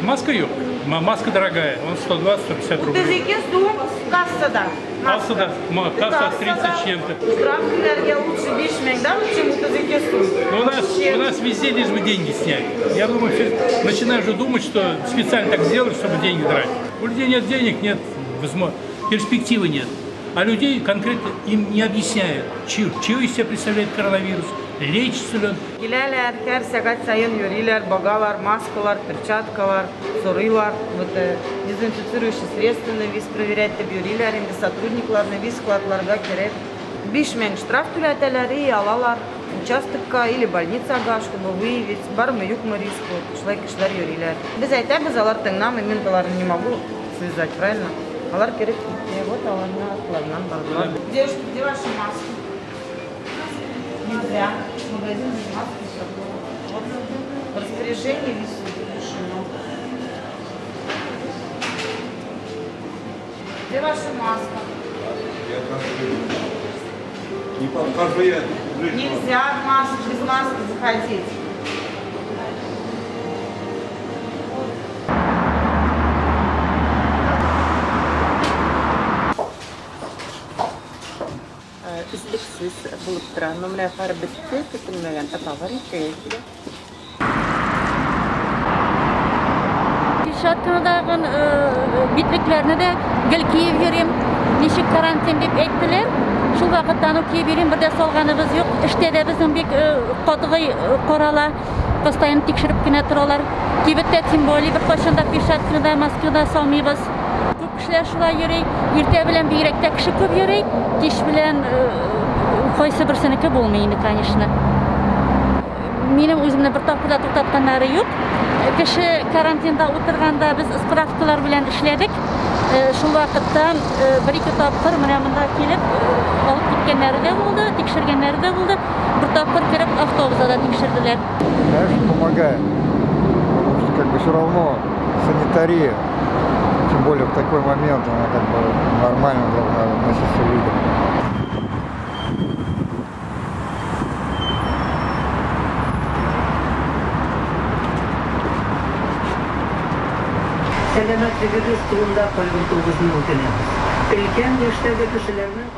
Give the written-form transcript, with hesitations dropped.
Маска yok. Маска дорогая. Он 120-150 рублей. Тезеке су кассада. Кассада, касса 30 с чем-то. Штрафлерге лучше 5 мең, да, чем у тезеке су. У нас везде лишь бы деньги снять. Я думаю, начинаю уже думать, что специально так сделали, чтобы деньги тратить. У людей нет денег, нет перспективы нет. А людей конкретно им не объясняют, чего из себя представляет коронавирус, лечится ли он. Келелер, her сәгать сайын йөриләр, багалар, маскалар, перчаткалар, сорыйлар. Вот дезинфицирующие средства на виз проверять дип йөриләр, инде сотрудникларны виз складларга кирәк. 5 мең штраф түләтәләр и алалар участокка или больницага, чтобы выявить, бармы юкмы риск, шулай кешеләр йөриләр. Без әйтәбез, алар тыңламый, мин боларны не могу связать, правильно? Алар керек китте, вот аларны атларынан бардылар. Девушка, где ваши маски? Нельзя. Магазин без маски все. Вот в распоряжении висит решено. Где ваша маска? Не подхожу я. Нельзя без маски заходить. Üstlüksüz bulup duran, numara bitti, tutunmayan atavar hikayesi. Şartkanadağın bitliklerini de gel kiyip yürüyüm, nişik karantin deyip ektiler. Şu vakittan o kiyip yürüyüm, bir de solganımız yok. İşte de bizim bir koduğu korala, postayan tekşirip güne turalar. Kibette simboli bir koşunda bir şartkada, maskada salmayız. Köp kişiler şulay yürüy, irte bilen bir yürekte kişi köp yürüy, diş bilen koysa bir seneki bulmayını, конечно. Benim özümde bir tapıda tutatkanları yok. Kişi karantinda oturganda biz ispravkalar bilen işledik. Şu vakittan bir-iki tapkır mınamında kelip alıp gitkenleri de oldu, tekşirgenleri de oldu. Bir tapkır kirip avtobusa da tekşirdiler. Конечно, помогает. Потому что все равно санитария, тем более в такой момент, она нормально должна относиться к людям. Selametligi turumda qolgan 9 ming o'tanyapmiz. Ilkan yoshdagi kishilarning